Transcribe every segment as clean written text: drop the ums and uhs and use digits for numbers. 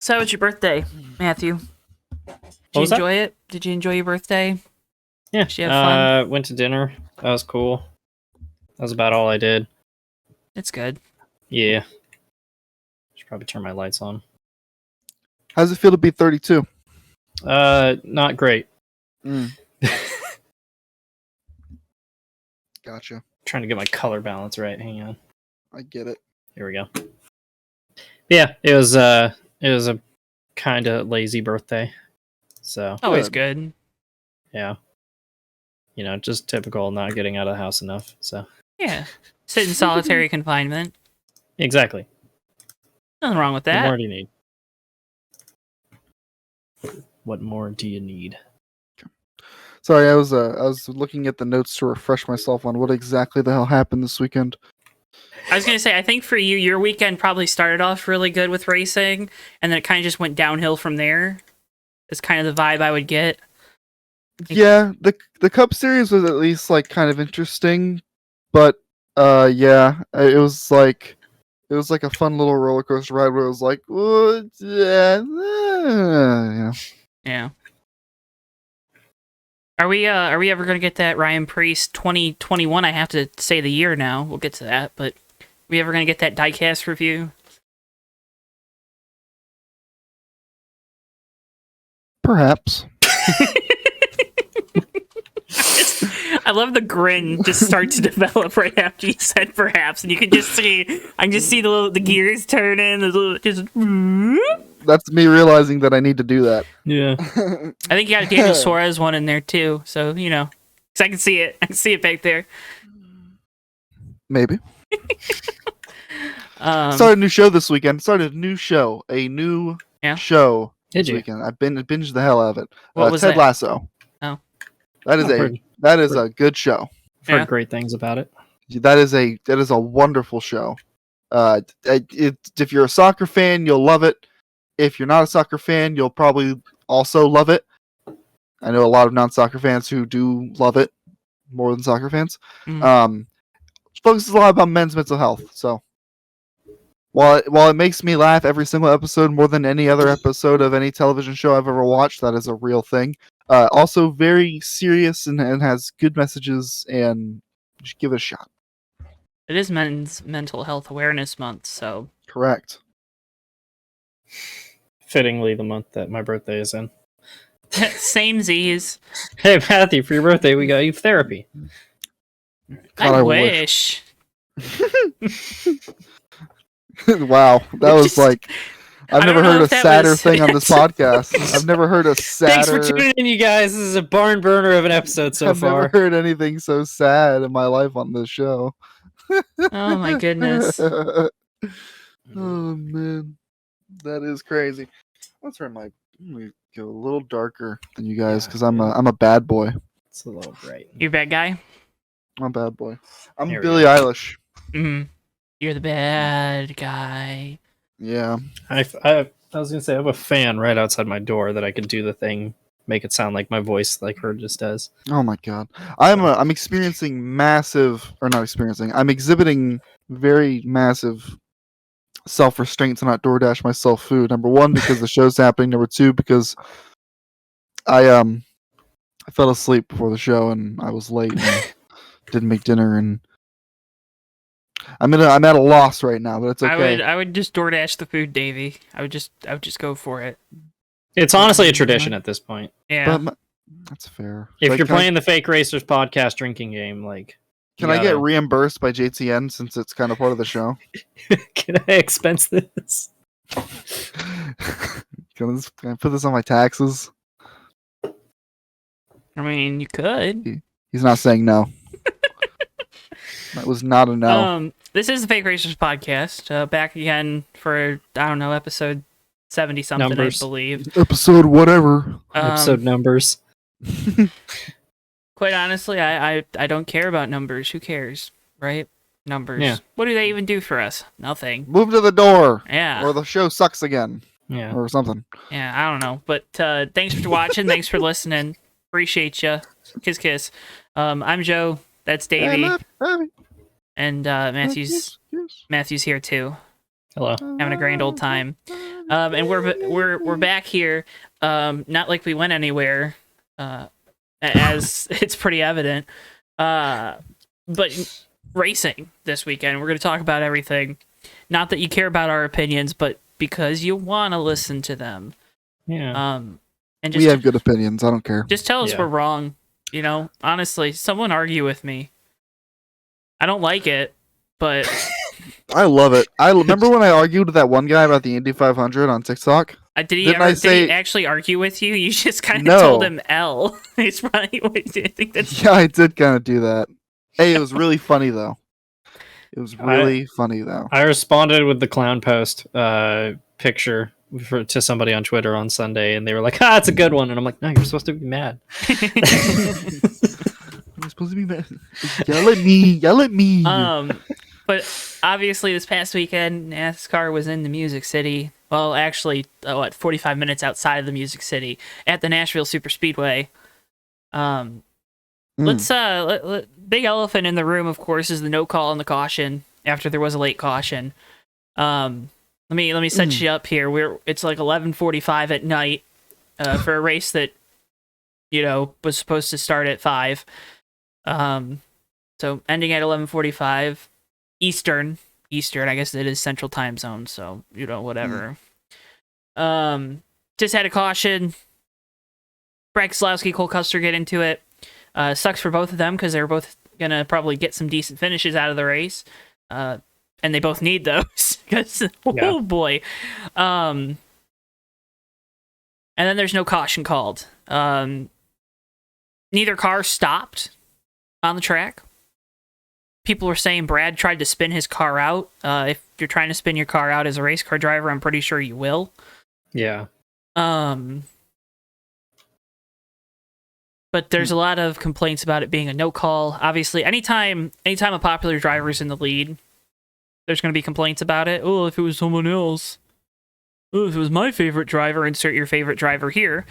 So, it's your birthday, Matthew. Did you enjoy it? Did you enjoy your birthday? Yeah. Did you have fun? Went to dinner. That was cool. That was about all I did. It's good. Yeah. Should probably turn my lights on. How's it feel to be 32? Not great. Gotcha. Trying to get my color balance right. Hang on. I get it. Here we go. Yeah, it was a kind of lazy birthday. So Always good. yeah. You know, just typical not getting out of the house enough. So Yeah. Sit in solitary confinement. exactly. Nothing wrong with What that. more do you need? What more do you need? Sorry, I was looking at the notes to refresh myself on what exactly the hell happened this weekend. I was going to say, I think for you, your weekend probably started off really good with racing, and then it kind of just went downhill from there. It's kind of the vibe I would get. Yeah, the Cup Series was at least like kind of interesting, but yeah, it was like a fun little roller coaster ride where it was like, what? Yeah. Yeah. Are we ever going to get that Ryan Priest 2021? I have to say the year now. We'll get to that, but are we ever going to get that diecast review? Perhaps. I love the grin just start to develop right after you said perhaps, and you can just see, I can just see the gears turning, just. That's me realizing that I need to do that. Yeah. I think you got a Daniel Suarez one in there too, so you know, because I can see it. I can see it back there. Maybe. Started a new show this weekend. Started a new show. A new show Did this you? weekend. I've binged the hell out of it. What was Ted that? Lasso. Oh. That is a good show. I've heard great things about it. That is a wonderful show. If you're a soccer fan, you'll love it. If you're not a soccer fan, you'll probably also love it. I know a lot of non-soccer fans who do love it more than soccer fans. Mm. Focuses a lot about men's mental health. So while it makes me laugh every single episode more than any other episode of any television show I've ever watched, that is a real thing. Also very serious and has good messages, and you should give it a shot. It is Men's Mental Health Awareness Month, so Correct. Fittingly, the month that my birthday is in. same Z's. Hey, Matthew, for your birthday, we got you therapy. God, I I wish. Wow, that was like, I've never heard a sadder thing on this podcast. I've never heard a sadder. Thanks for tuning in, you guys. This is a barn burner of an episode so far. I've never heard anything so sad in my life on this show. Oh my goodness. Oh man, that is crazy. Let's turn my. Let me go a little darker than you guys because I'm a bad boy. It's a little bright. You're a bad guy? I'm a bad boy. I'm Here we Billie go. Eilish. Mm-hmm. You're the bad guy. Yeah. I was gonna say I have a fan right outside my door that I can do the thing, make it sound like my voice, like her just does. Oh my god. I'm experiencing I'm exhibiting very massive self-restraint to not DoorDash myself food. Number one, because the show's happening. Number two, because I fell asleep before the show and I was late and didn't make dinner, and I'm at a loss right now, but it's okay. I would just DoorDash the food, Davey. I would just go for it. It's honestly a tradition at this point. Yeah. That's fair. If you're playing the Fake Racers podcast drinking game, like, can I get reimbursed by JTN since it's kind of part of the show? Can I expense this? Can I put this on my taxes? I mean, you could. He's not saying no. That was not a no. This is the Fake Racers podcast. Back again for, I don't know, episode 70 something, Numbers. I believe. Episode whatever. Episode numbers. Quite honestly, I don't care about numbers. Who cares, right? Numbers. Yeah. What do they even do for us? Nothing. Move to the door. Yeah. Or the show sucks again. Yeah. Or something. Yeah, I don't know. But thanks for watching. Thanks for listening. Appreciate you. Kiss, kiss. I'm Joe. That's Davey. And Matthew's here too. Hello. Having a grand old time. And we're back here. Not like we went anywhere, as it's pretty evident. But racing this weekend. We're going to talk about everything. Not that you care about our opinions, but because you want to listen to them. Yeah. And We have good opinions. I don't care. just tell us Yeah. we're wrong. You know, honestly, someone argue with me. I don't like it, but I love it. I remember when I argued with that one guy about the Indy 500 on TikTok. did he Didn't ever, I say- did he actually argue with you? You just kind of No. told him L. It's probably what I think that's. Yeah, I did kind of do that. Hey, it was really funny though. It was really funny though. I responded with the clown post picture to somebody on Twitter on Sunday, and they were like, it's a good one. And I'm like, no, you're supposed to be mad. I'm supposed to be mad. Yell at me. Yell at me. But obviously, this past weekend, NASCAR was in the Music City. Well, actually, 45 minutes outside of the Music City at the Nashville Super Speedway. Let's big elephant in the room, of course, is the no call on the caution after there was a late caution. Let me set you up here. It's like 11:45 at night for a race that was supposed to start at 5. So ending at 11:45 Eastern. I guess it is Central Time Zone. So whatever. Just had a caution. Brad Keselowski, Cole Custer get into it. Sucks for both of them because they're both gonna probably get some decent finishes out of the race, and they both need those. Oh boy. And then there's no caution called. Neither car stopped on the track. People were saying Brad tried to spin his car out. If you're trying to spin your car out as a race car driver, I'm pretty sure you will. Yeah. But there's a lot of complaints about it being a no call. Obviously, anytime a popular driver is in the lead, there's going to be complaints about it. Oh, if it was someone else. Oh, if it was my favorite driver, insert your favorite driver here.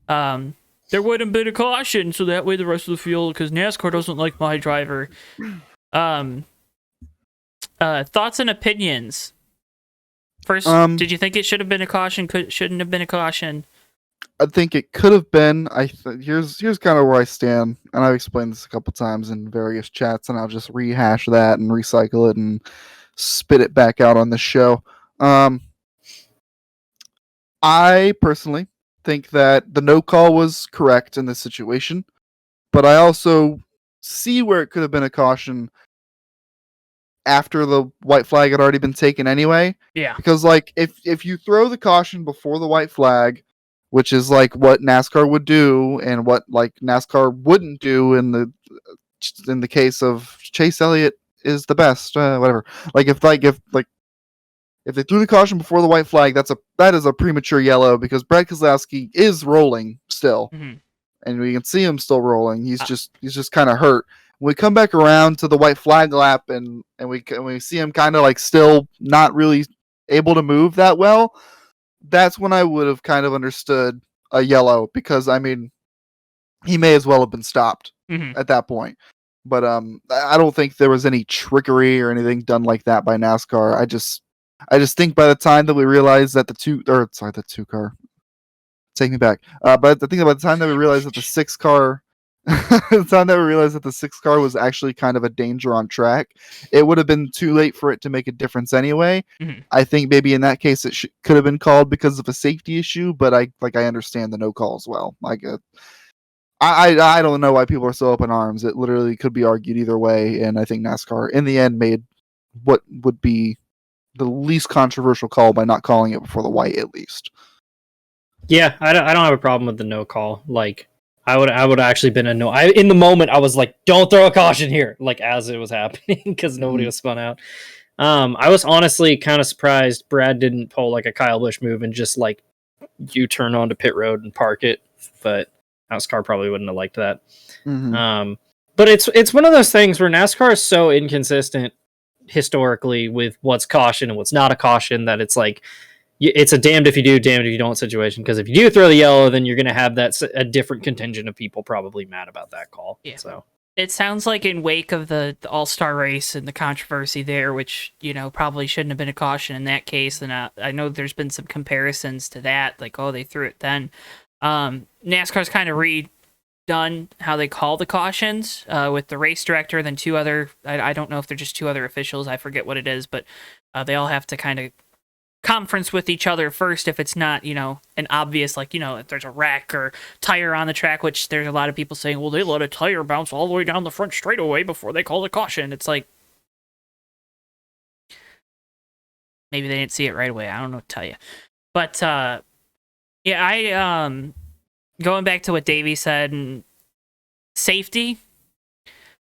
There would have been a caution, so that way the rest of the field, because NASCAR doesn't like my driver. Thoughts and opinions. First, did you think it should have been a caution? Shouldn't have been a caution? I think it could have been. Here's kind of where I stand, and I've explained this a couple times in various chats, and I'll just rehash that and recycle it and spit it back out on the show. I personally think that the no call was correct in this situation, but I also see where it could have been a caution after the white flag had already been taken anyway. Yeah. Because if you throw the caution before the white flag, which is like what NASCAR would do and what like NASCAR wouldn't do in the case of Chase Elliott is the best, whatever. If they threw the caution before the white flag, that is a premature yellow because Brad Keselowski is rolling still, and we can see him still rolling. He's just kind of hurt. When we come back around to the white flag lap, and we see him kind of like still not really able to move that well. That's when I would have kind of understood a yellow because I mean, he may as well have been stopped at that point. But I don't think there was any trickery or anything done like that by NASCAR. I just think by the time that we realized that the two car, take me back. But I think by the time that we realized that the 6 car, the time that we realized that the 6 car was actually kind of a danger on track, it would have been too late for it to make a difference anyway. I think maybe in that case it could have been called because of a safety issue, but I understand the no call as well. I don't know why people are so up in arms. It literally could be argued either way, and I think NASCAR in the end made what would be the least controversial call by not calling it before the white, at least. Yeah, I don't have a problem with the no call. I would actually been a no. In the moment I was like, don't throw a caution here, as it was happening because nobody was spun out. I was honestly kind of surprised Brad didn't pull a Kyle Busch move and just U-turn onto pit road and park it, but NASCAR probably wouldn't have liked that. But it's one of those things where NASCAR is so inconsistent historically with what's caution and what's not a caution that it's it's a damned if you do, damned if you don't situation. Because if you do throw the yellow, then you're going to have a different contingent of people probably mad about that call. Yeah. So It sounds like in wake of the All-Star race and the controversy there, which, probably shouldn't have been a caution in that case. And I know there's been some comparisons to that, like, oh, they threw it then. NASCAR's kind of redone how they call the cautions with the race director, then two other, I don't know if they're just two other officials, I forget what it is, but they all have to kind of conference with each other first if it's not, an obvious, like, if there's a wreck or tire on the track, which there's a lot of people saying, well, they let a tire bounce all the way down the front straightaway before they call the caution. It's like, maybe they didn't see it right away. I don't know what to tell you. But, yeah, going back to what Davey said, and safety,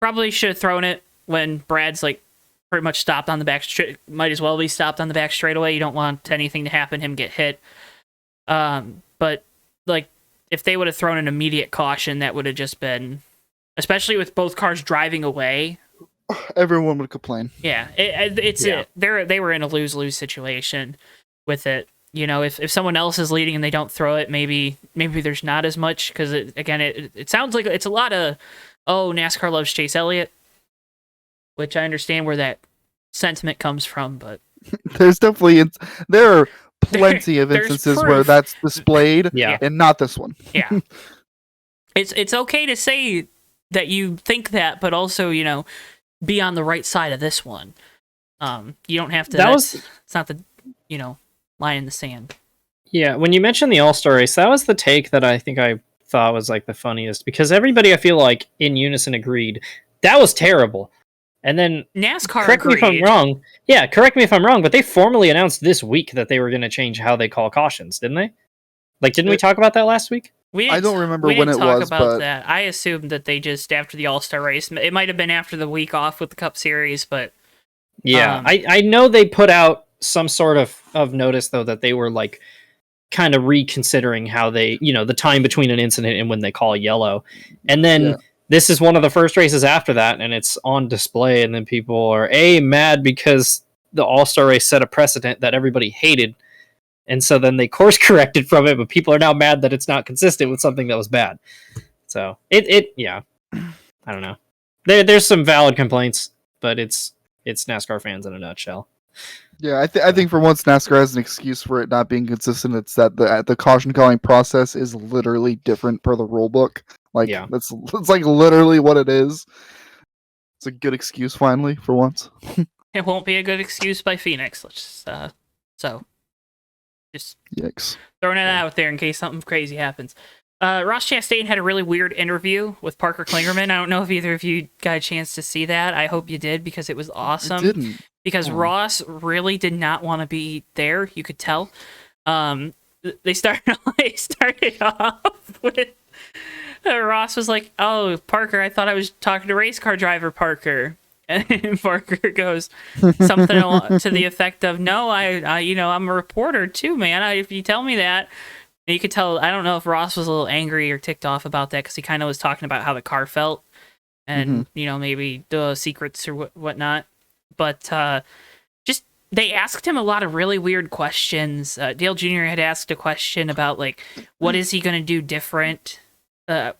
probably should have thrown it when Brad's, like, pretty much stopped on the back, might as well be stopped on the back straightaway. You don't want anything to happen, him get hit. But, like, if they would have thrown an immediate caution, that would have just been, especially with both cars driving away. Everyone would complain. Yeah, they were in a lose-lose situation with it. If someone else is leading and they don't throw it, maybe there's not as much, because it sounds like it's a lot of, oh, NASCAR loves Chase Elliott, which I understand where that sentiment comes from, but there are plenty of instances where that's displayed, and not this one. Yeah, it's okay to say that you think that, but also be on the right side of this one. You don't have to. It's not the line in the sand. Yeah, when you mentioned the All-Star race, that was the take that I think I thought was like the funniest, because everybody, I feel like, in unison agreed that was terrible. And then NASCAR correct me if I'm wrong. Yeah, correct me if I'm wrong, but they formally announced this week that they were going to change how they call cautions, didn't they? Like, didn't we talk about that last week? I don't remember when it was, but that. I assumed that they just, after the All-Star race, it might have been after the week off with the Cup Series, but yeah, I know they put out some sort of notice, though, that they were like kind of reconsidering how they, the time between an incident and when they call yellow. And then this is one of the first races after that, and it's on display, and then people are mad because the All-Star race set a precedent that everybody hated, and so then they course corrected from it, but people are now mad that it's not consistent with something that was bad. So yeah, I don't know. There's some valid complaints, but it's NASCAR fans in a nutshell. Yeah, I think for once NASCAR has an excuse for it not being consistent. It's that the caution calling process is literally different per the rule book. Like, that's like literally what it is. It's a good excuse finally for once. It won't be a good excuse by Phoenix. Let's just yikes. Throwing it out there in case something crazy happens. Ross Chastain had a really weird interview with Parker Klingerman. I don't know if either of you got a chance to see that. I hope you did, because it was awesome. I didn't. Because Ross really did not want to be there. You could tell. They started off with Ross was like, "Oh, Parker, I thought I was talking to race car driver Parker." And Parker goes something to the effect of, "No, I'm a reporter too, man. If you tell me that." And you could tell, I don't know if Ross was a little angry or ticked off about that, because he kind of was talking about how the car felt and, maybe the secrets or whatnot. But just, they asked him a lot of really weird questions. Dale Jr. had asked a question about, like, what is he going to do different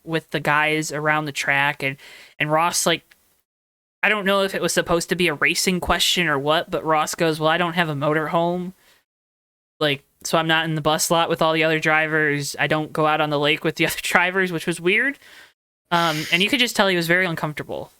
with the guys around the track? And Ross, like, I don't know if it was supposed to be a racing question or what, but Ross goes, well, I don't have a motorhome. Like, so I'm not in the bus lot with all the other drivers. I don't go out on the lake with the other drivers, which was weird. And you could just tell he was very uncomfortable.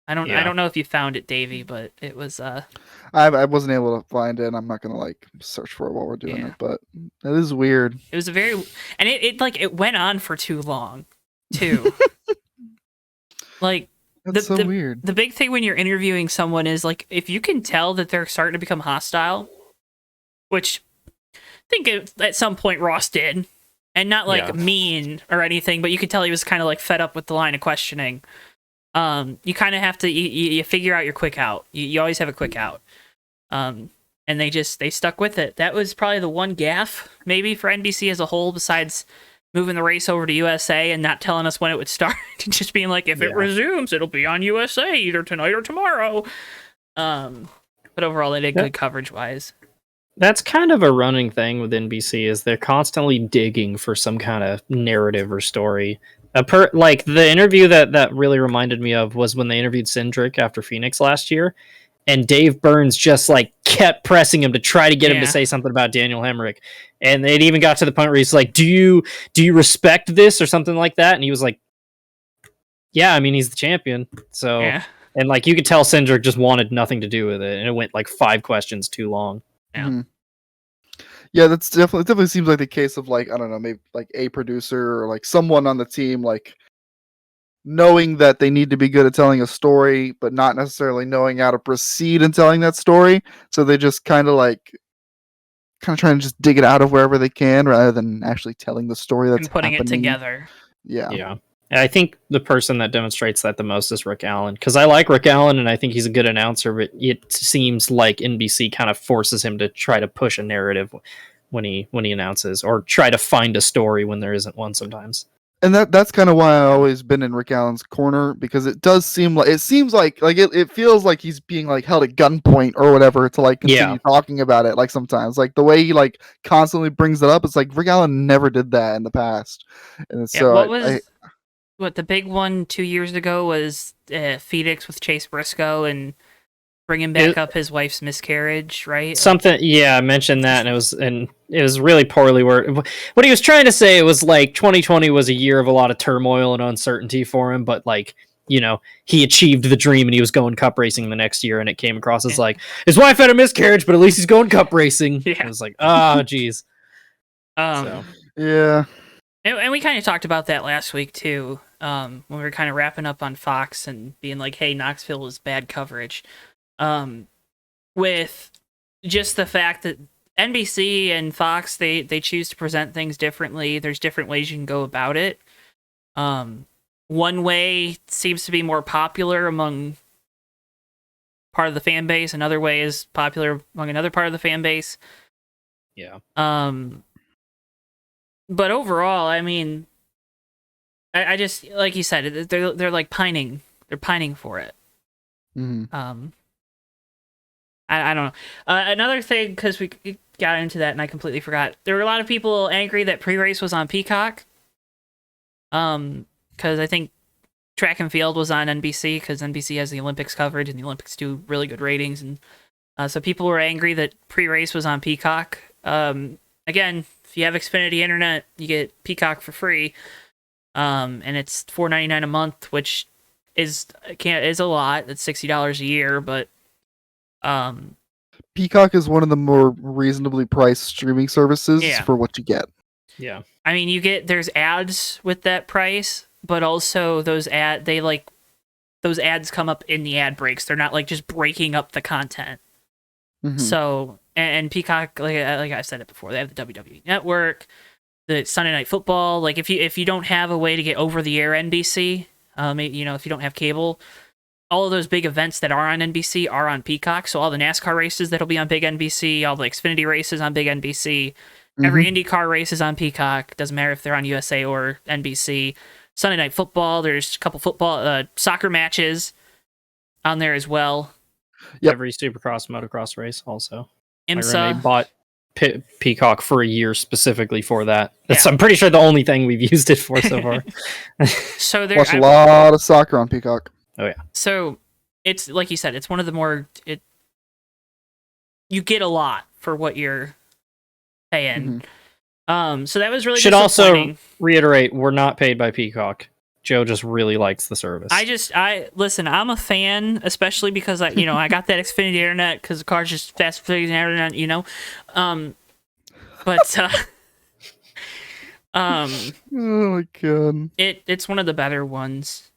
I don't know if you found it, Davey, but it was I wasn't able to find it. I'm not gonna like search for it while we're doing it, but it is weird. It was it went on for too long, too. Like, that's so weird. The big thing when you're interviewing someone is, like, if you can tell that they're starting to become hostile, which I think at some point Ross did, and not like mean or anything, but you could tell he was kind of like fed up with the line of questioning. You kind of have to you figure out your quick out. You always have a quick out. And they stuck with it. That was probably the one gaffe maybe for NBC as a whole, besides moving the race over to USA and not telling us when it would start. Just being like, if it resumes, it'll be on USA either tonight or tomorrow. But overall, they did good coverage wise. That's kind of a running thing with NBC, is they're constantly digging for some kind of narrative or story. Like the interview that really reminded me of was when they interviewed Cindric after Phoenix last year, and Dave Burns just like kept pressing him to try to get him to say something about Daniel Hemrick, and it even got to the point where he's like, "Do you respect this?" or something like that, and he was like, "Yeah, I mean he's the champion." So and like you could tell Cindric just wanted nothing to do with it, and it went like 5 questions too long. Yeah. Mhm. Yeah, that's definitely seems like the case of like, I don't know, maybe like a producer or like someone on the team like knowing that they need to be good at telling a story, but not necessarily knowing how to proceed in telling that story. So they just kind of trying to just dig it out of wherever they can rather than actually telling the story that's and putting happening. it together. Yeah. And I think the person that demonstrates that the most is Rick Allen, because I like Rick Allen and I think he's a good announcer, but it seems like NBC kind of forces him to try to push a narrative when he announces, or try to find a story when there isn't one sometimes. And that's kind of why I've always been in Rick Allen's corner, because it seems like it feels like he's being like held at gunpoint or whatever to like continue talking about it. Like sometimes, like the way he like constantly brings it up, it's like Rick Allen never did that in the past. And so what the big one 2 years ago was Phoenix with Chase Briscoe and bringing back up his wife's miscarriage, right? Something, I mentioned that, and it was really poorly worded. What he was trying to say was like 2020 was a year of a lot of turmoil and uncertainty for him, but like, you know, he achieved the dream and he was going cup racing the next year, and it came across as like his wife had a miscarriage, but at least he's going cup racing. Yeah. It was like, geez. Yeah. And we kind of talked about that last week too, when we were kind of wrapping up on Fox and being like, "Hey, Knoxville is bad coverage," with just the fact that NBC and Fox they choose to present things differently. There's different ways you can go about it. One way seems to be more popular among part of the fan base. Another way is popular among another part of the fan base. Yeah. But overall, I mean, I just, like you said, they're like pining. They're pining for it. Mm-hmm. I don't know. Another thing, because we got into that and I completely forgot. There were a lot of people angry that pre-race was on Peacock. Because I think track and field was on NBC, because NBC has the Olympics coverage and the Olympics do really good ratings, and so people were angry that pre-race was on Peacock. Again, if you have Xfinity Internet, you get Peacock for free, and it's $4.99 a month, which is a lot. It's $60 a year, but Peacock is one of the more reasonably priced streaming services for what you get. Yeah, I mean, there's ads with that price, but also those ads come up in the ad breaks. They're not like just breaking up the content. Mm-hmm. So, and Peacock, like I've said it before, they have the WWE Network, the Sunday Night Football. Like if you don't have a way to get over the air NBC, if you don't have cable, all of those big events that are on NBC are on Peacock. So all the NASCAR races that'll be on big NBC, all the Xfinity races on big NBC, every IndyCar race is on Peacock. Doesn't matter if they're on USA or NBC. Sunday Night Football, there's a couple soccer matches on there as well. Yep. Every Supercross, motocross race also. IMSA. My roommate bought Peacock for a year specifically for that. That's, I'm pretty sure, the only thing we've used it for so far. So watch a lot of soccer on Peacock. Oh yeah. So it's like you said, it's one of the more you get a lot for what you're paying. Mm-hmm. So that was really should also reiterate, we're not paid by Peacock. Joe just really likes the service. Listen, I'm a fan, especially because I got that Xfinity Internet because the car's just fast food internet, but oh my god, it's one of the better ones,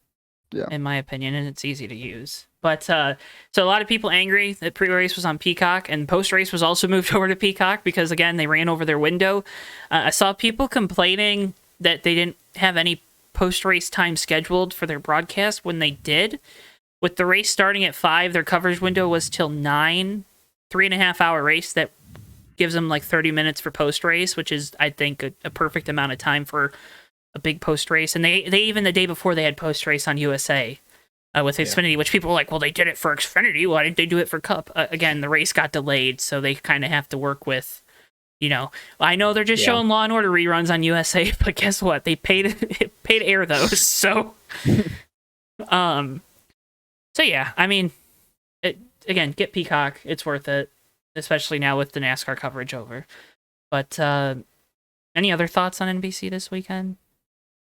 in my opinion, and it's easy to use. But so a lot of people angry that pre-race was on Peacock, and post-race was also moved over to Peacock because, again, they ran over their window. I saw people complaining that they didn't have any post-race time scheduled for their broadcast when they did. With the race starting at 5, their coverage window was till 9, 3.5-hour race that gives them like 30 minutes for post-race, which is, I think, a perfect amount of time for a big post-race. And they even the day before they had post-race on USA with Xfinity, which people were like, well, they did it for Xfinity, why didn't they do it for Cup? Again, the race got delayed, so they kind of have to work with I know they're just Yeah. showing Law and Order reruns on USA, but guess what? They paid to air those. So, so yeah, I mean, again, get Peacock. It's worth it, especially now with the NASCAR coverage over. But any other thoughts on NBC this weekend?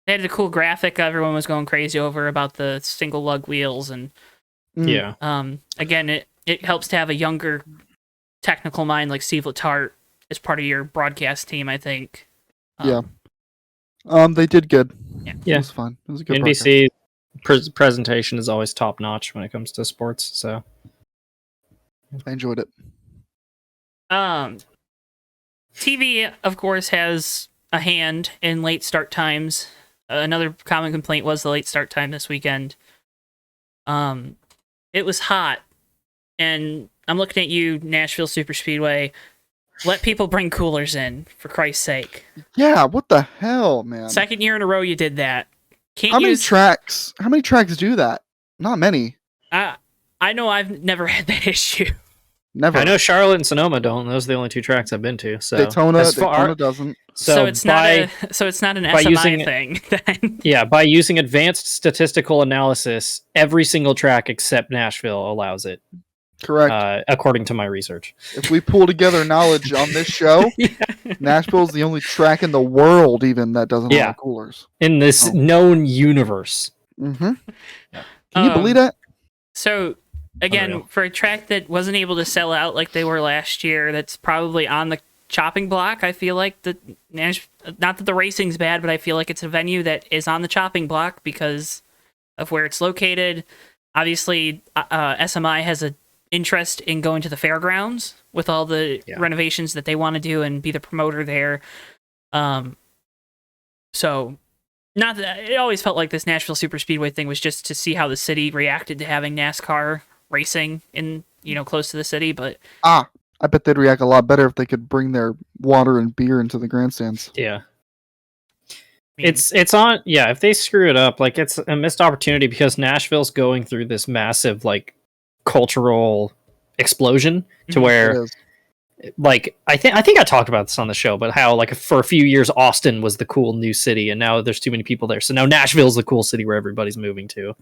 They had a cool graphic everyone was going crazy over about the single lug wheels, and Yeah. again, it helps to have a younger technical mind like Steve Letarte as part of your broadcast team, I think. Yeah. They did good. Yeah. It was fun. It was a good broadcast. NBC presentation is always top notch when it comes to sports. So I enjoyed it. TV, of course, has a hand in late start times. Another common complaint was the late start time this weekend. It was hot, and I'm looking at you, Nashville Superspeedway. Let people bring coolers in, for Christ's sake. Yeah, what the hell, man? Second year in a row you did that. How many tracks do that? Not many. I know I've never had that issue. Never. I know Charlotte and Sonoma don't. Those are the only two tracks I've been to. So Daytona doesn't. So it's not an SMI thing. Then. Yeah, by using advanced statistical analysis, every single track except Nashville allows it. Correct. According to my research. If we pull together knowledge on this show, Nashville's the only track in the world even that doesn't allow coolers. In this known universe. Mm-hmm. Can you believe that? So, again, for a track that wasn't able to sell out like they were last year, that's probably on the chopping block. I feel like not that the racing's bad, but I feel like it's a venue that is on the chopping block because of where it's located. Obviously, SMI has an interest in going to the fairgrounds with all the renovations that they want to do and be the promoter there. So, not that it always felt like this Nashville Superspeedway thing was just to see how the city reacted to having NASCAR racing in close to the city, but I bet they'd react a lot better if they could bring their water and beer into the grandstands. Yeah. It's on if they screw it up, like it's a missed opportunity because Nashville's going through this massive like cultural explosion to where like I think I talked about this on the show, but how like for a few years Austin was the cool new city and now there's too many people there. So now Nashville's the cool city where everybody's moving to.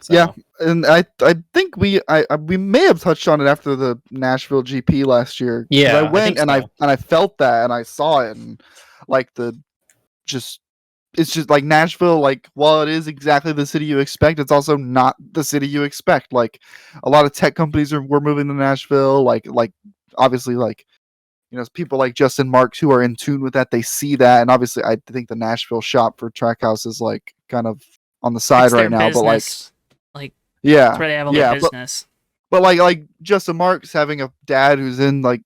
So. Yeah, and I think we may have touched on it after the Nashville GP last year. Yeah, I went and I felt that and I saw it and like it's just like Nashville, like while it is exactly the city you expect, it's also not the city you expect. Like a lot of tech companies were moving to Nashville, like obviously like people like Justin Marks who are in tune with that, they see that, and obviously I think the Nashville shop for Trackhouse is like kind of on the side right now, business. but like yeah, that's where they have all their business. But like Justin Marks having a dad who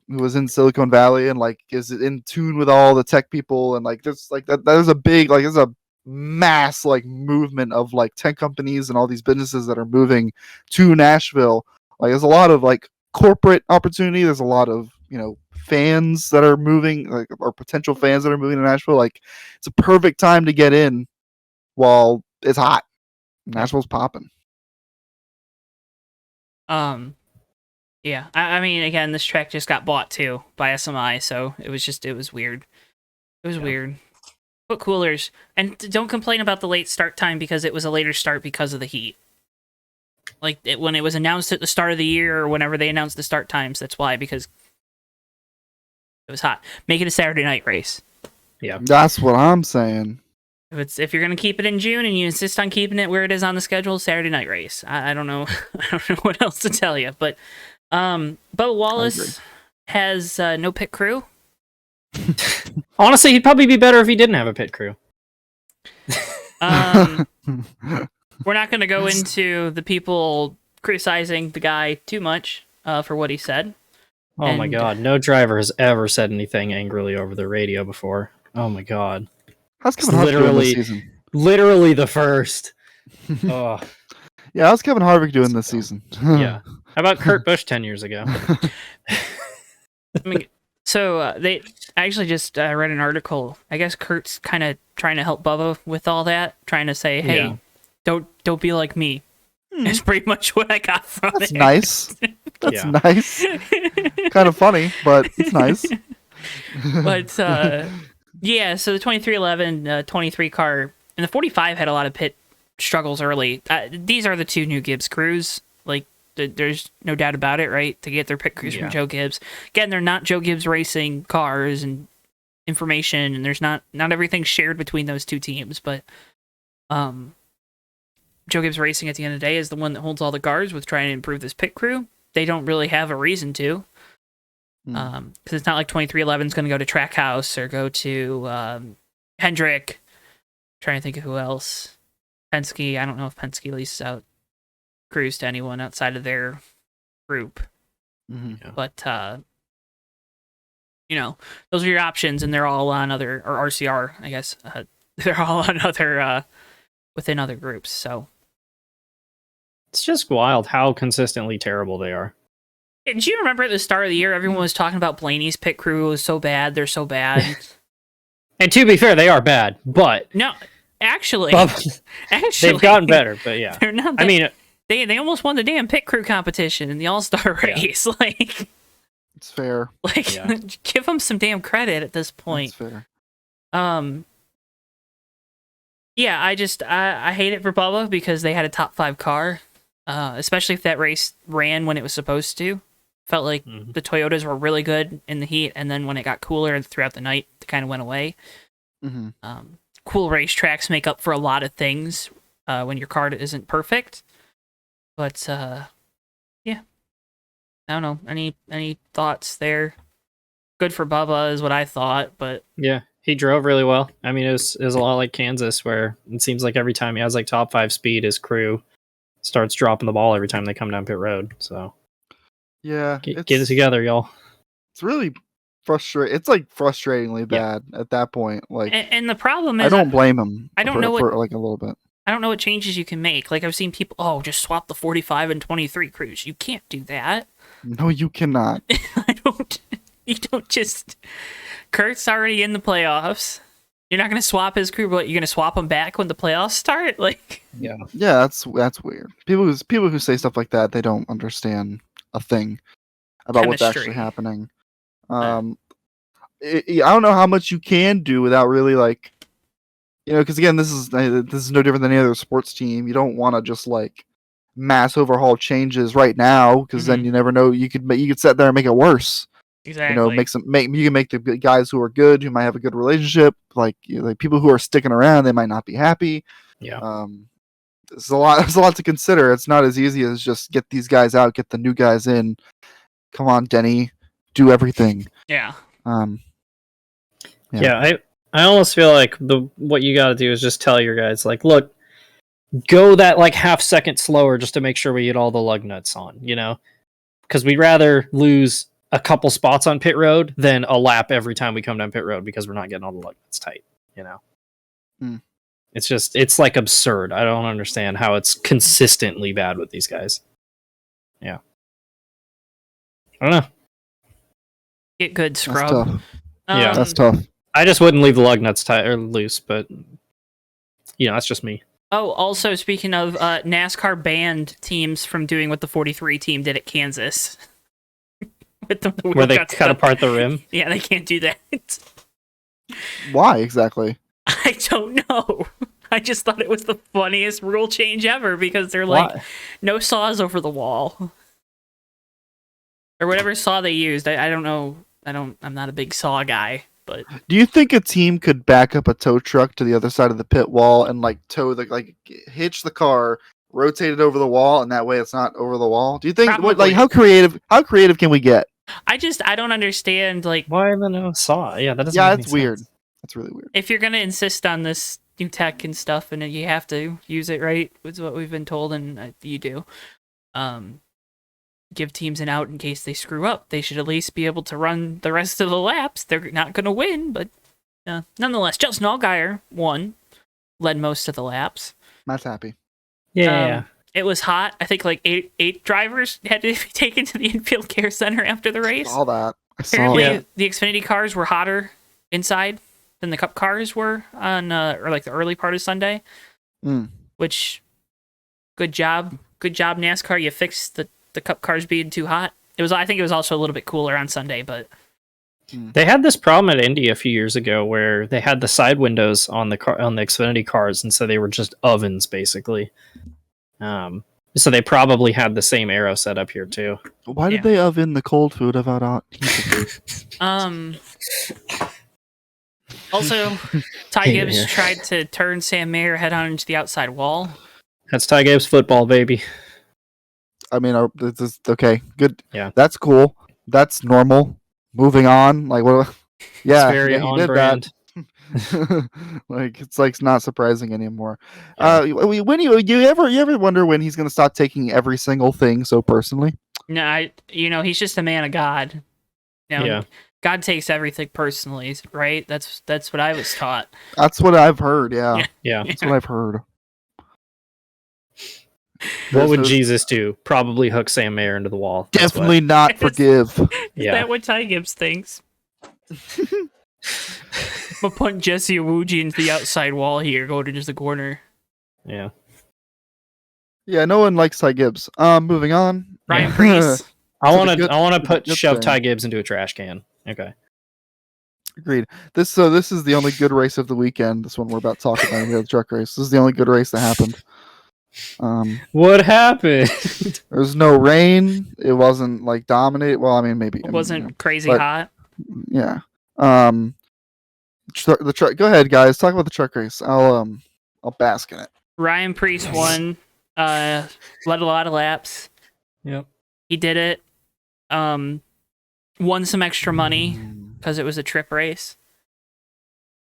was in Silicon Valley and like is in tune with all the tech people and like there's like that is a big like there's a mass like movement of like tech companies and all these businesses that are moving to Nashville. Like there's a lot of like corporate opportunity. There's a lot of fans that are moving, like or potential fans that are moving to Nashville. Like it's a perfect time to get in while it's hot. Nashville's popping. Yeah, I mean, again, this track just got bought too by SMI, so it was weird. It was weird. Put coolers, and don't complain about the late start time because it was a later start because of the heat. Like when it was announced at the start of the year or whenever they announced the start times, that's why, because it was hot. Make it a Saturday night race. Yeah, that's what I'm saying. If you're gonna keep it in June and you insist on keeping it where it is on the schedule, Saturday night race. I don't know. I don't know what else to tell you. But Bubba Wallace has no pit crew. Honestly, he'd probably be better if he didn't have a pit crew. We're not gonna go into the people criticizing the guy too much for what he said. Oh my god, no driver has ever said anything angrily over the radio before. Oh my god. How's Kevin Harvick doing this season? Literally the first. Oh. Yeah, how's Kevin Harvick doing this season? Yeah. How about Kurt Busch 10 years ago? I mean, so they actually just read an article. I guess Kurt's kind of trying to help Bubba with all that, trying to say, "Hey, don't be like me." That's pretty much what I got from That's it. Nice. That's nice. Kind of funny, but it's nice. But yeah, so the 2311 23 car and the 45 had a lot of pit struggles early. These are the two new Gibbs crews. Like, there's no doubt about it, right? To get their pit crews from Joe Gibbs. Again, they're not Joe Gibbs racing cars and information, and there's not everything shared between those two teams, but Joe Gibbs Racing at the end of the day is the one that holds all the guards with trying to improve this pit crew. They don't really have a reason to. Because it's not like 2311 is going to go to Trackhouse or go to Hendrick. Trying to think of who else. Penske. I don't know if Penske leases out crews to anyone outside of their group. But, those are your options, and they're all on other, or RCR, I guess. They're all on other, within other groups, so. It's just wild how consistently terrible they are. Did you remember at the start of the year, everyone was talking about Blaney's pit crew was so bad, they're so bad. And to be fair, they are bad, but no, actually, they've gotten better. But yeah, they're not. I mean, they almost won the damn pit crew competition in the All-Star race. Like, it's fair. Like, give them some damn credit at this point. It's fair. Yeah, I hate it for Bubba because they had a top 5 car, especially if that race ran when it was supposed to. Felt like the Toyotas were really good in the heat, and then when it got cooler throughout the night, it kind of went away. Cool racetracks make up for a lot of things when your car isn't perfect. But yeah, I don't know. Any thoughts there? Good for Bubba is what I thought, but yeah, he drove really well. I mean, it was a lot like Kansas, where it seems like every time he has like top 5 speed, his crew starts dropping the ball every time they come down pit road. So yeah, get it together, y'all. It's really frustrating. It's like frustratingly bad at that point. Like, and the problem is, I don't blame him. I don't know what, like a little bit. I don't know what changes you can make. Like, I've seen people, just swap the 45 and 23 crews. You can't do that. No, you cannot. You don't just. Kurt's already in the playoffs. You're not going to swap his crew, but you're going to swap him back when the playoffs start. Like, yeah, that's weird. People who say stuff like that, they don't understand a thing about what's actually happening. I don't know how much you can do without really, like, because again, this is no different than any other sports team. You don't want to just like mass overhaul changes right now, because then you never know. You could sit there and make it worse. Exactly. You can make the guys who are good, who might have a good relationship, like people who are sticking around, they might not be happy. Yeah. There's a lot to consider. It's not as easy as just get these guys out, get the new guys in. Come on, Denny, do everything. Yeah. Yeah. I almost feel like what you got to do is just tell your guys, like, look, go that like half second slower just to make sure we get all the lug nuts on, because we'd rather lose a couple spots on pit road than a lap every time we come down pit road because we're not getting all the lug nuts tight. It's like absurd. I don't understand how it's consistently bad with these guys. Yeah. I don't know. Get good, scrub. That's tough. That's tough. I just wouldn't leave the lug nuts tight or loose, but that's just me. Oh, also speaking of NASCAR banned teams from doing what the 43 team did at Kansas. Where they cut apart the rim? Yeah, they can't do that. Why exactly? I don't know. I just thought it was the funniest rule change ever because they're like, no saws over the wall. Or whatever saw they used. I don't know. I'm not a big saw guy. But do you think a team could back up a tow truck to the other side of the pit wall and like hitch the car, rotate it over the wall, and that way it's not over the wall? Do you think how creative can we get? I don't understand, like, why the no saw? Yeah, that doesn't. Yeah, make that's any weird. sense. That's really weird. If you're gonna insist on this new tech and stuff, and you have to use it, right? Is what we've been told, and you do. Give teams an out in case they screw up. They should at least be able to run the rest of the laps. They're not going to win, but nonetheless, Justin Allgaier won, led most of the laps. Matt's happy. Yeah. It was hot. I think like eight drivers had to be taken to the infield care center after the race. All that. Apparently, the Xfinity cars were hotter inside than the Cup cars were on, or like the early part of Sunday. Which, good job, NASCAR. You fixed the Cup cars being too hot. I think it was also a little bit cooler on Sunday, but They had this problem at Indy a few years ago where they had the side windows on the Xfinity cars, and so they were just ovens basically. So they probably had the same aero setup here too. Why did they oven the cold food about hot food? Also, Ty Gibbs tried to turn Sam Mayer head on into the outside wall. That's Ty Gibbs football, baby. I mean, this is okay. Good. Yeah, that's cool. That's normal. Moving on. Like what? Yeah, it's very he on did brand. that. Like it's like not surprising anymore. When you ever wonder when he's gonna stop taking every single thing so personally? No, he's just a man of God. God takes everything personally, right? That's what I was taught. That's what I've heard. Yeah. Yeah. That's what I've heard. What would Jesus do? Probably hook Sam Mayer into the wall. Definitely not forgive. Is that what Ty Gibbs thinks? But putting Jesse Iwuji into the outside wall here, go to just the corner. Yeah. Yeah, no one likes Ty Gibbs. Moving on. Ryan Preece. I want to shove Ty Gibbs into a trash can. Okay. Agreed. This is the only good race of the weekend. This one we're about to talk about, the truck race. This is the only good race that happened. What happened? There was no rain. It wasn't like dominated. Well, I mean, maybe it wasn't crazy hot. Yeah. The truck. Go ahead, guys. Talk about the truck race. I'll bask in it. Ryan Preece won. Led a lot of laps. Yep. He did it. Won some extra money because it was a trip race.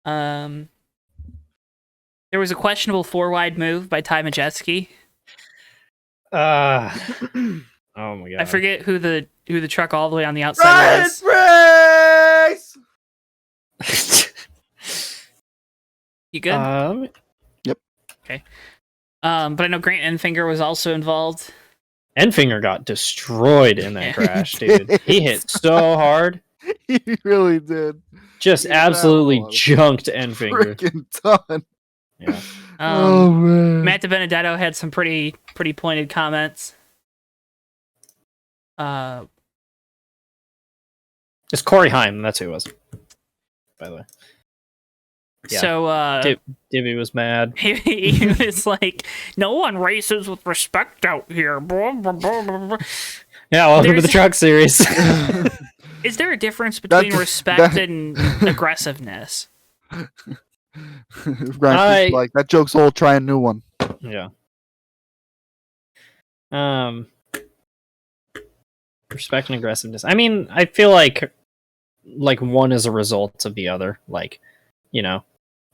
There was a questionable 4-wide move by Ty Majeski. Oh my god! I forget who the truck all the way on the outside was. Race! You good? Yep. Okay. But I know Grant Enfinger was also involved. Enfinger got destroyed in that crash, dude. He hit so hard. He really did. Just absolutely junked Enfinger. Freaking ton. Yeah. Oh man. Matt DiBenedetto had some pretty pointed comments. It's Corey Heim. That's who it was. By the way. Yeah. So Davey was mad. He was like, "No one races with respect out here." Yeah, welcome to the truck series. Is there a difference between respect and aggressiveness? Like that joke's old. Try a new one. Yeah. Respect and aggressiveness. I mean, I feel like one is a result of the other. Like,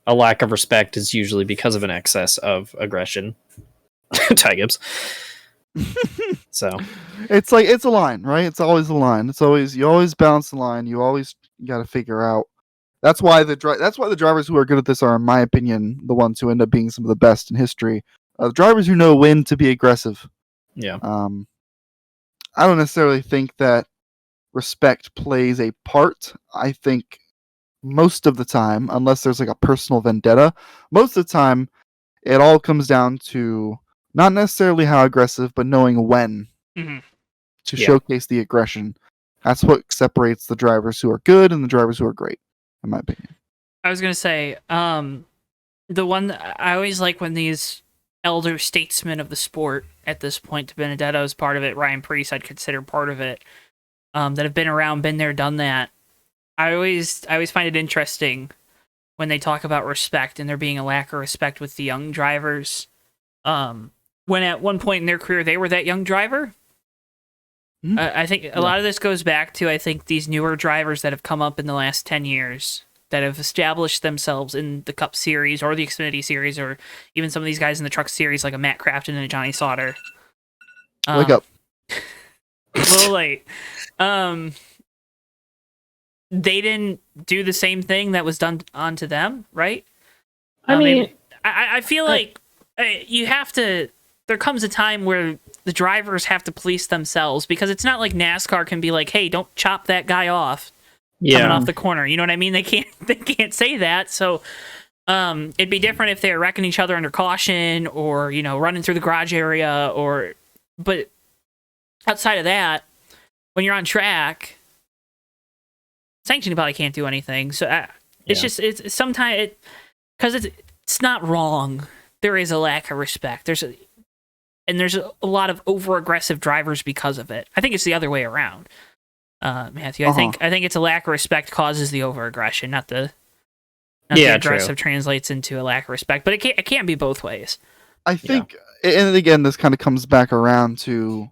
a lack of respect is usually because of an excess of aggression. Ty Gibbs. So it's like it's a line, right? It's always a line. You always balance the line. You always got to figure out. That's why the drivers who are good at this are, in my opinion, the ones who end up being some of the best in history. The drivers who know when to be aggressive. Yeah. I don't necessarily think that respect plays a part. I think most of the time, unless there's like a personal vendetta, most of the time it all comes down to not necessarily how aggressive, but knowing when to showcase the aggression. That's what separates the drivers who are good and the drivers who are great, in my opinion. I was going to say, the one I always like when these elder statesmen of the sport, at this point, Benedetto is part of it, Ryan Preece I'd consider part of it, that have been around, been there, done that. I always find it interesting when they talk about respect and there being a lack of respect with the young drivers. When at one point in their career they were that young driver. I think a lot of this goes back to, I think, these newer drivers that have come up in the last 10 years that have established themselves in the Cup Series or the Xfinity Series, or even some of these guys in the Truck Series like a Matt Crafton and a Johnny Sauter. Wake up. A little late. They didn't do the same thing that was done onto them, right? I feel like you have to. There comes a time where the drivers have to police themselves, because it's not like NASCAR can be like, "Hey, don't chop that guy off coming off the corner." You know what I mean? They can't say that. So it'd be different if they're wrecking each other under caution, or running through the garage area, but outside of that, when you're on track, sanctioning body can't do anything. So it's Yeah. just it's sometimes because it's not wrong. There is a lack of respect. There's a lot of over aggressive drivers because of it. I think it's the other way around, Matthew. I think it's a lack of respect causes the over aggression, not the aggressive translates into a lack of respect. But it can't be both ways. I think, and again, this kind of comes back around to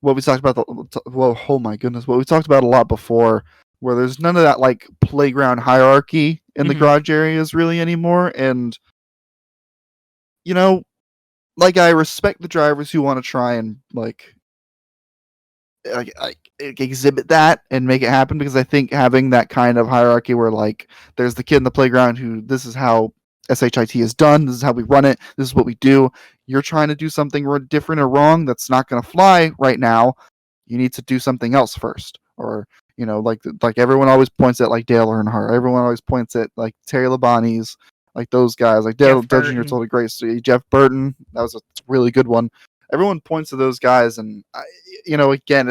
what we talked about. Oh my goodness, what we talked about a lot before, where there's none of that like playground hierarchy in the garage areas really anymore. And you know, like I respect the drivers who want to try and like exhibit that and make it happen, because I think having that kind of hierarchy where like there's the kid in the playground who this is how SHIT is done, this is how we run it, this is what we do. You're trying to do something different or wrong, that's not going to fly right now. You need to do something else first. Or like everyone always points at like Dale Earnhardt. Everyone always points at like Terry Labonte's, like those guys, like Dale Jr. told a great story. Jeff Burton, that was a really good one. Everyone points to those guys, and again,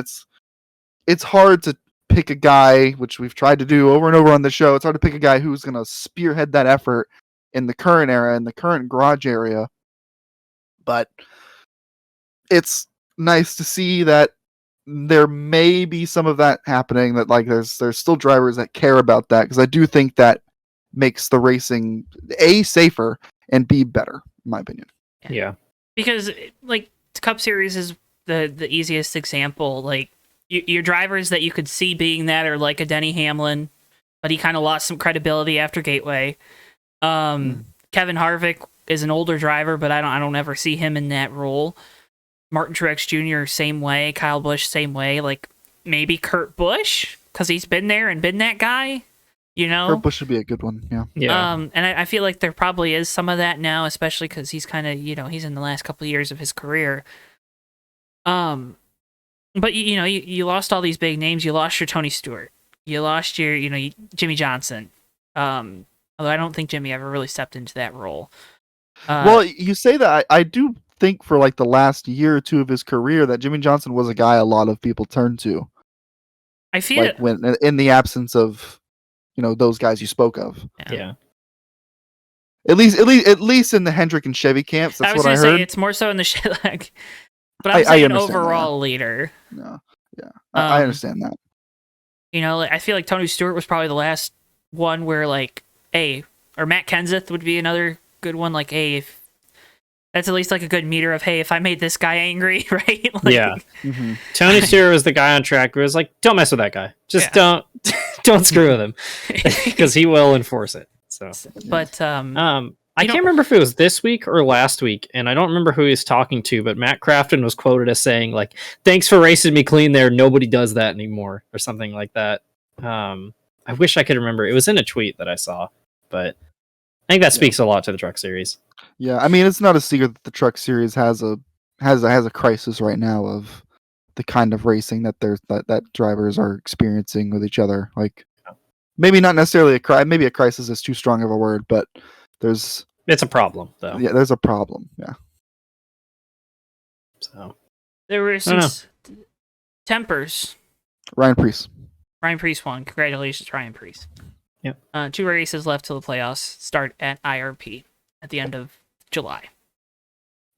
it's hard to pick a guy, which we've tried to do over and over on the show. It's hard to pick a guy who's going to spearhead that effort in the current era, in the current garage area. But it's nice to see that there may be some of that happening, that like there's still drivers that care about that, because I do think that makes the racing A, safer, and B, better, in my opinion. Yeah. Because like Cup Series is the easiest example. Like your drivers that you could see being that are like a Denny Hamlin, but he kind of lost some credibility after Gateway. Kevin Harvick is an older driver, but I don't ever see him in that role. Martin Truex Jr. same way. Kyle Busch same way. Like maybe Kurt Busch, because he's been there and been that guy. Kurt Busch should be a good one. Yeah. And I feel like there probably is some of that now, especially because he's kind of he's in the last couple of years of his career. But you lost all these big names. You lost your Tony Stewart. You lost your Jimmy Johnson. Although I don't think Jimmy ever really stepped into that role. Well, you say that. I do think for like the last year or two of his career that Jimmy Johnson was a guy a lot of people turned to. I feel like when in the absence of those guys you spoke of. Yeah. At least in the Hendrick and Chevy camps. That's what I heard. Say it's more so in the like, but I'm saying overall leader. No. Yeah. I understand that. I feel like Tony Stewart was probably the last one where like, or Matt Kenseth would be another good one. Like, if that's at least like a good meter of, if I made this guy angry, right? Like, yeah. Tony Stewart was the guy on track who was like, don't mess with that guy. Just don't screw with him, because he will enforce it. So, but I can't remember if it was this week or last week, and I don't remember who he was talking to, but Matt Crafton was quoted as saying like, "Thanks for racing me clean there. Nobody does that anymore," or something like that. I wish I could remember. It was in a tweet that I saw, but I think that speaks a lot to the Truck Series. Yeah, I mean, it's not a secret that the Truck Series has a crisis right now of the kind of racing that that drivers are experiencing with each other. Like, maybe not necessarily maybe a crisis is too strong of a word, but it's a problem though. Yeah, there's a problem. Yeah. So there were some tempers. Ryan Preece won. Congratulations, Ryan Preece. Yep. 2 races left till the playoffs start at IRP at the end of July.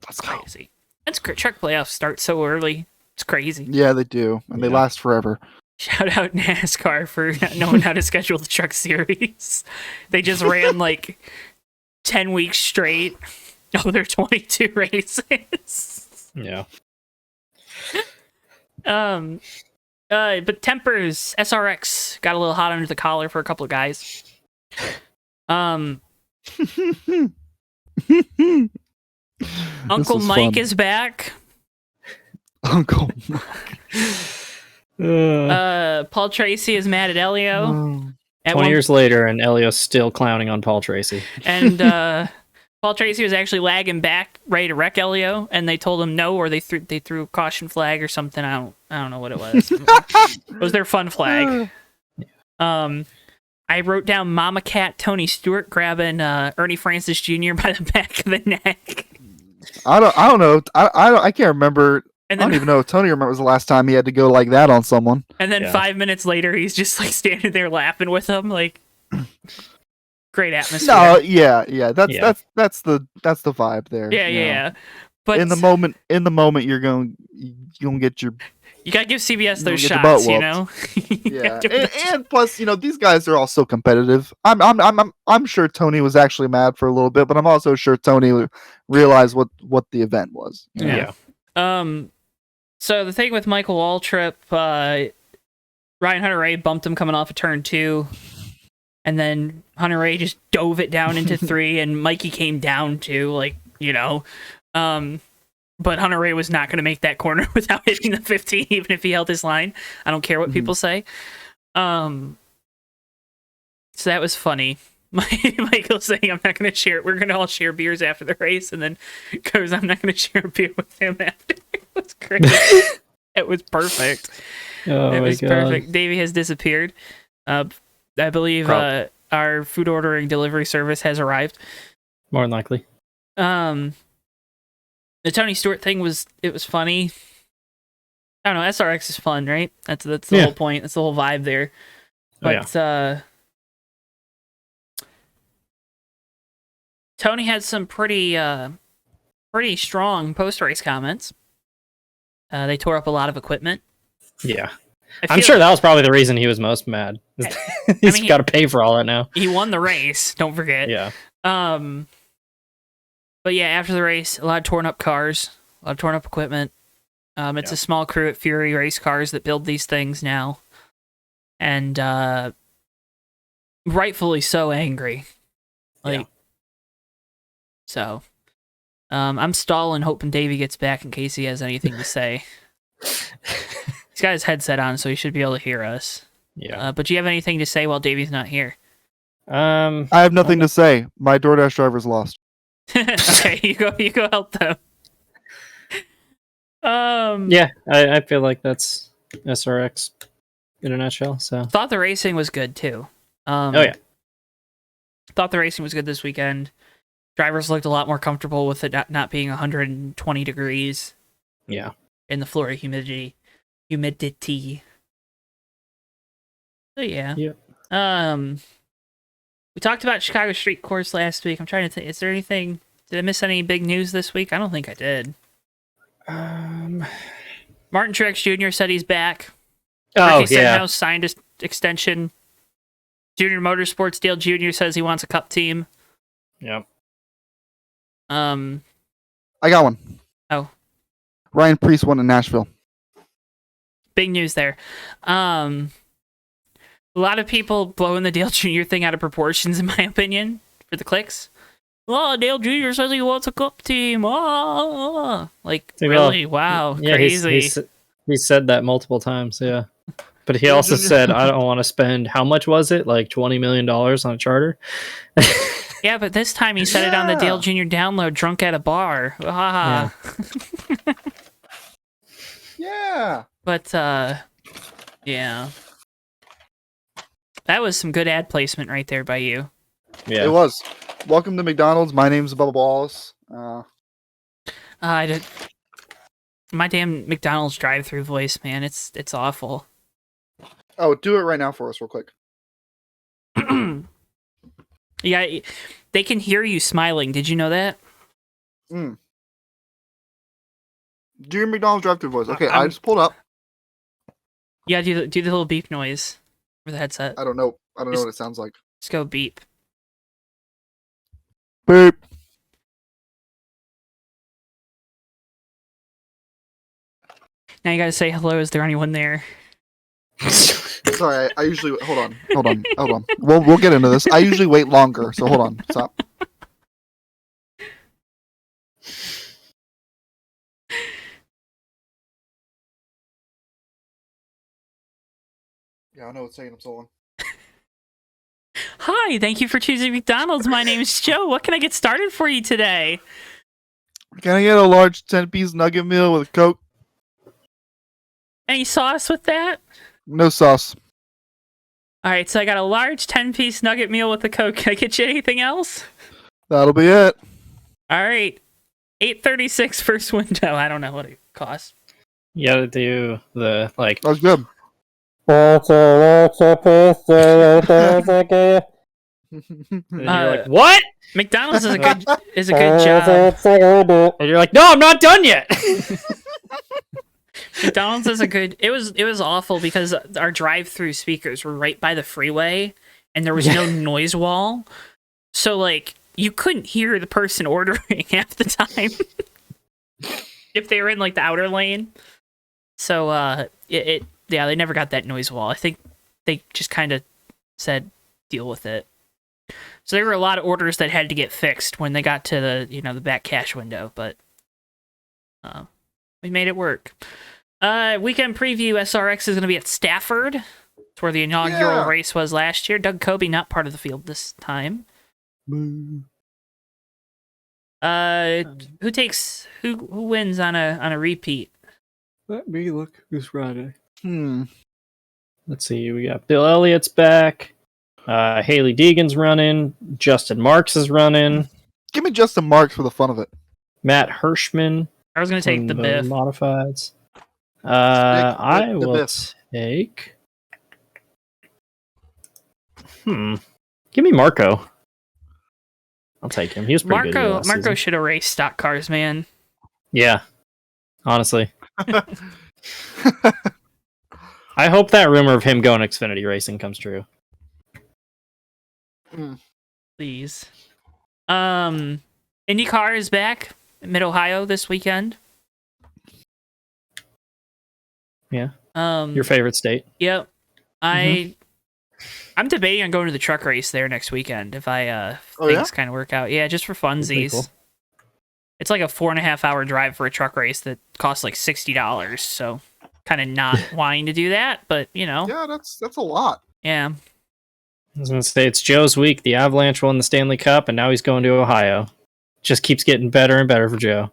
That's crazy. That's truck playoffs start so early. It's crazy. Yeah, they do, and they last forever. Shout out NASCAR for not knowing how to schedule the Truck Series. They just ran like 10 weeks straight of their 22 races. Yeah. But Tempers SRX got a little hot under the collar for a couple of guys. Uncle Mike is back. Uncle Mike. Paul Tracy is mad at Elio. 20 years later, and Elio's still clowning on Paul Tracy. And Paul Tracy was actually lagging back, ready to wreck Elio, and they told him no, or they threw a caution flag or something. I don't know what it was. It was their fun flag. I wrote down Mama Cat Tony Stewart grabbing Ernie Francis Jr. by the back of the neck. I don't know. I can't remember. And I then don't even know if Tony remembers the last time he had to go like that on someone. and then Yeah. 5 minutes later, he's just like standing there laughing with him, like great atmosphere. No, yeah. That's Yeah. that's the vibe there. yeah, you know. yeah. But In the moment, you're going to get your you gotta give CBS You those don't get your butt shots, you whooped. know. yeah, Give them those and plus, these guys are all so competitive. I'm sure Tony was actually mad for a little bit, but I'm also sure Tony realized what the event was. you know? Yeah. So the thing with Michael Waltrip, Ryan Hunter-Reay bumped him coming off of turn 2, and then Hunter-Reay just dove it down into 3, and Mikey came down 2, like, but Hunter-Reay was not going to make that corner without hitting the 15, even if he held his line. I don't care what people say. So that was funny. Michael saying, I'm not going to share it. We're going to all share beers after the race, and then goes, I'm not going to share a beer with him after. It was great. It was perfect. Oh It my was god. perfect. Davey has disappeared. I believe our food ordering delivery service has arrived. More than likely. The Tony Stewart thing was funny. I don't know. SRX is fun, right? That's the Yeah. whole point. That's the whole vibe there. Oh, yeah. But Tony had some pretty strong post race comments. They tore up a lot of equipment. Yeah. I I'm feel sure that was probably the reason he was most mad. He's mean, got to pay for all that now. he won the race. Don't forget. Yeah. But yeah, after the race, a lot of torn up cars, a lot of torn up equipment. It's a small crew at Fury Race Cars that build these things now, and rightfully so angry. So, I'm stalling, hoping Davey gets back in case he has anything to say. He's got his headset on, so he should be able to hear us. Yeah. But do you have anything to say while Davey's not here? I have nothing to say. My DoorDash driver's lost. Okay, you go help them. Yeah, I feel like that's SRX in a nutshell. So Thought the racing was good too. oh yeah. Thought the racing was good this weekend. Drivers looked a lot more comfortable with it not being 120 degrees Yeah. in the Florida humidity. So yeah. Yep. We talked about Chicago Street Course last week. I'm trying to think. Is there anything? Did I miss any big news this week? I don't think I did. Martin Truex Jr. said he's back. Oh Ricky yeah. Stenhouse signed an extension. Junior Motorsports Dale Jr. says he wants a cup team. Yep. I got one. Oh. Ryan Preece won in Nashville. Big news there. A lot of people blowing the Dale Jr. thing out of proportions, in my opinion, for the clicks. Oh, Dale Jr. says he wants a cup team. Oh, like, really? Wow, Yeah, crazy. he said that multiple times. Yeah. But he also said, I don't want to spend, how much was it? Like $20 million on a charter? Yeah, but this time he said it on the Dale Jr. download, drunk at a bar. Yeah. Yeah. But, yeah. That was some good ad placement right there by you. Yeah. It was. Welcome to McDonald's. My name's Bubba Wallace. I did. My damn McDonald's drive-through voice, man. It's awful. Oh, do it right now for us real quick. Yeah, they can hear you smiling. Did you know that? Do your McDonald's drive-through voice. Okay, I just pulled up. Yeah, do the little beep noise for the headset. I don't know what it sounds like. Let's go beep. Beep. Now you gotta say hello. Is there anyone there? Sorry, I usually hold on. We'll get into this. I usually wait longer, so hold on. Stop. Yeah, I know it's saying I'm so long. Hi, thank you for choosing McDonald's. My name is Joe. What can I get started for you today? Can I get a large 10-piece nugget meal with a Coke? Any sauce with that? No sauce. All right, so I got a large 10-piece nugget meal with a Coke. Can I get you anything else? That'll be it. All right. $8.36 first window. I don't know what it costs. You gotta do the like. That was good. And you're like, what? McDonald's is a good job. And you're like, no, I'm not done yet. McDonald's is a good. It was awful because our drive-through speakers were right by the freeway, and there was no noise wall, so like you couldn't hear the person ordering half the time if they were in like the outer lane. So yeah, they never got that noise wall. I think they just kind of said deal with it. So there were a lot of orders that had to get fixed when they got to the back cash window, but we made it work. Weekend preview: SRX is going to be at Stafford. It's where the inaugural race was last year. Doug Coby not part of the field this time. Who wins on a repeat? Let me look who's running. Hmm. Let's see. We got Bill Elliott's back. Haley Deegan's running. Justin Marks is running. Give me Justin Marks for the fun of it. Matt Hirschman. I was going to take the Biff. Modifieds. I will take. Give me Marco. I'll take him. He was pretty good. Marco should have raced stock cars, man. Yeah. Honestly. I hope that rumor of him going Xfinity racing comes true. Please. IndyCar is back in Mid-Ohio this weekend. Yeah. Your favorite state? Yep. I'm debating on going to the truck race there next weekend if things kind of work out. Yeah, just for funsies. Cool. It's like a 4.5 hour drive for a truck race that costs like $60. So kind of not wanting to do that, but Yeah, that's a lot. Yeah. I was gonna say it's Joe's week. The Avalanche won the Stanley Cup, and now he's going to Ohio. Just keeps getting better and better for Joe.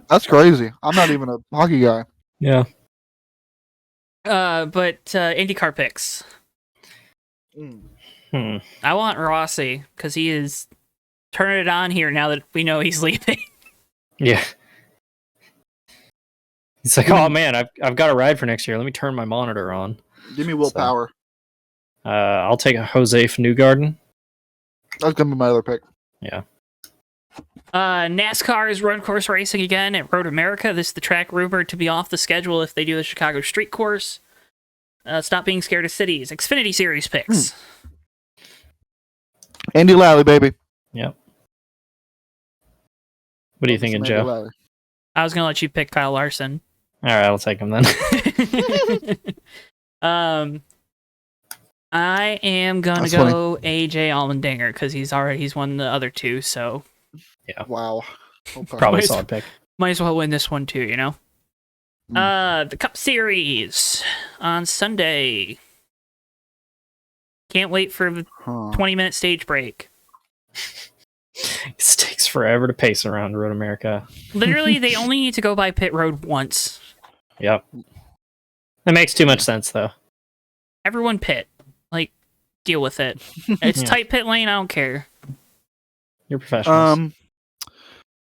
That's crazy. I'm not even a hockey guy. Yeah. But IndyCar picks. I want Rossi because he is turning it on here now that we know he's leaving. Yeah. He's like, oh man, I've got a ride for next year. Let me turn my monitor on. Give me willpower. So, I'll take a Jose Newgarden. That's gonna be my other pick. Yeah. NASCAR is road course racing again at Road America. This is the track rumored to be off the schedule if they do the Chicago Street Course. Stop being scared of cities. Xfinity Series picks. Andy Lally, baby. Yep. What are you thinking, Joe? Lally. I was gonna let you pick Kyle Larson. All right, I'll take him then. I am gonna go AJ Allmendinger because he's won the other two, so yeah. Wow. Okay. Probably a solid pick. Might as well win this one too, The Cup Series on Sunday. Can't wait for the 20-minute stage break. It takes forever to pace around Road America. Literally, they only need to go by pit road once. Yep. That makes too much sense, though. Everyone pit. Like, deal with it. It's tight pit lane, I don't care. You're professionals.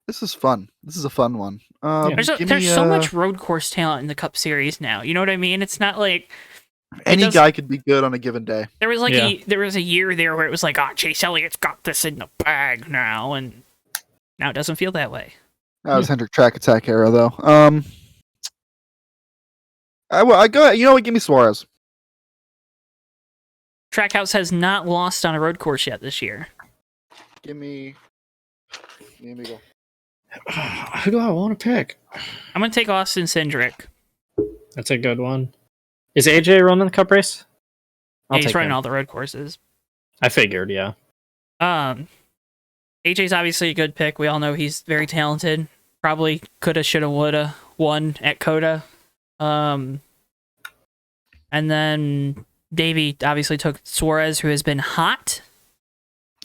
This is fun. This is a fun one. There's so much road course talent in the Cup Series now. You know what I mean? It's not like... Any guy could be good on a given day. There was there was a year there where it was like, Chase Elliott's got this in the bag now, and now it doesn't feel that way. That was Hendrick Track Attack era, though. I go. You know what? Give me Suarez. Trackhouse has not lost on a road course yet this year. Give me go. Who do I want to pick? I'm gonna take Austin Cindric. That's a good one. Is AJ running the Cup race? He's running all the road courses. I figured, yeah. AJ's obviously a good pick. We all know he's very talented. Probably coulda, shoulda, woulda won at Coda. And then Davey obviously took Suarez, who has been hot.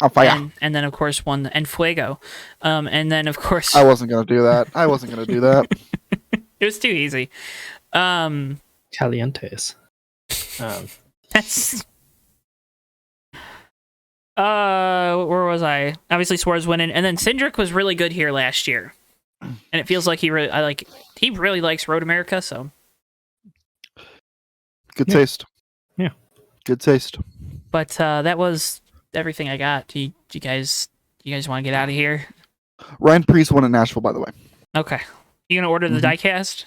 Oh, fire. And then, of course, and Fuego. And then, of course... I wasn't going to do that. It was too easy. Calientes. That's... Where was I? Obviously, Suarez winning, and then Cindric was really good here last year, and it feels like he really likes Road America. So Good Yeah. taste. Yeah. Good taste. but that was everything I got. Do you guys want to get out of here? Ryan Priest won at Nashville, by the way. Okay, you gonna order the Mhm. diecast?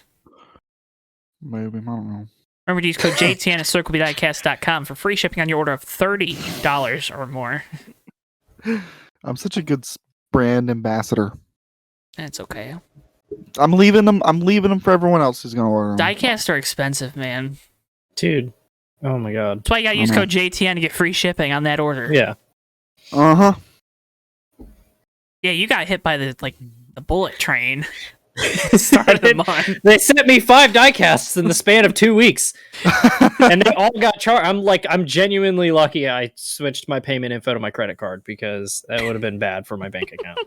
Maybe, I don't know. Remember to use code JTN at CircleBDiecast.com for free shipping on your order of $30 or more. I'm such a good brand ambassador. That's okay. I'm leaving them for everyone else who's gonna order them. Diecasts are expensive, man. Dude. Oh my god. That's why you gotta use know. code JTN to get free shipping on that order. Yeah. Uh-huh. Yeah, you got hit by the bullet train. Start of the month. They sent me 5 diecasts in the span of 2 weeks, and they all got charged. I'm genuinely lucky I switched my payment info to my credit card because that would have been bad for my bank account.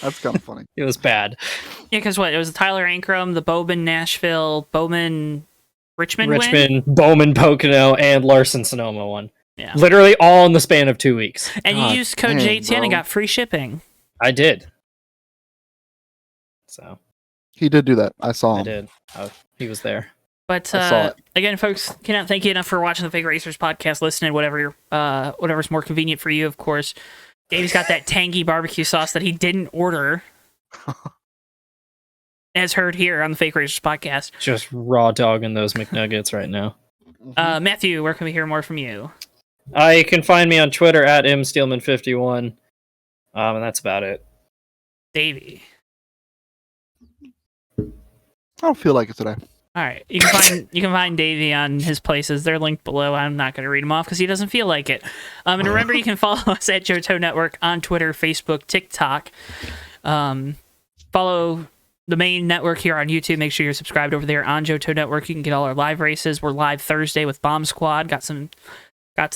That's kind of funny. It was bad. Yeah, because what? It was the Tyler Ankrum, the Bowman Nashville, Bowman Richmond win? Richmond, Bowman, Pocono, and Larson Sonoma one. Yeah. Literally all in the span of 2 weeks. And God you used code dang, JTN and bro. got free shipping. I did. So He did do that. I saw him. I did. He was there. But I saw it. again, folks, cannot thank you enough for watching the Fake Racers podcast, listening, whatever's more convenient for you, of course. Davey's got that tangy barbecue sauce that he didn't order, as heard here on the Fake Racers podcast. Just raw dogging those McNuggets right now. Matthew, where can we hear more from you? You can find me on Twitter at msteelman51. And that's about it. Davey. I don't feel like it today. All right, you can find Davey on his places. They're linked below. I'm not going to read them off because he doesn't feel like it. And remember, you can follow us at Johto Network on Twitter, Facebook, TikTok. Follow the main network here on YouTube. Make sure you're subscribed over there on Johto Network. You can get all our live races. We're live Thursday with Bomb Squad. Got some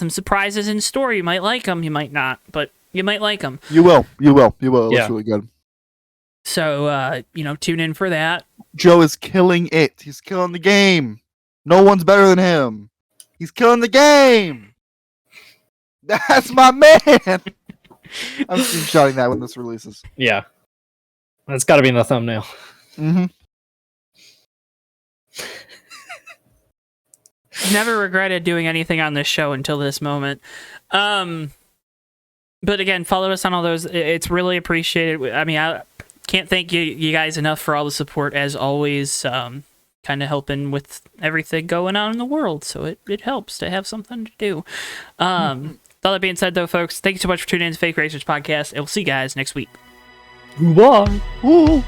surprises in store. You might like them. You might not, but you might like them. You will. It Yeah. looks really good. So tune in for that. Joe is killing it. He's killing the game. No one's better than him. He's killing the game. That's my man. I'm screenshotting that when this releases. Yeah. That's got to be in the thumbnail. Mm-hmm. Never regretted doing anything on this show until this moment. But again, follow us on all those. It's really appreciated. I mean, I can't thank you guys enough for all the support as always. Kind of helping with everything going on in the world, so it helps to have something to do. With all that being said, though, folks, thank you so much for tuning in to Fake Racers Podcast, and we'll see you guys next week. Bye. Ooh.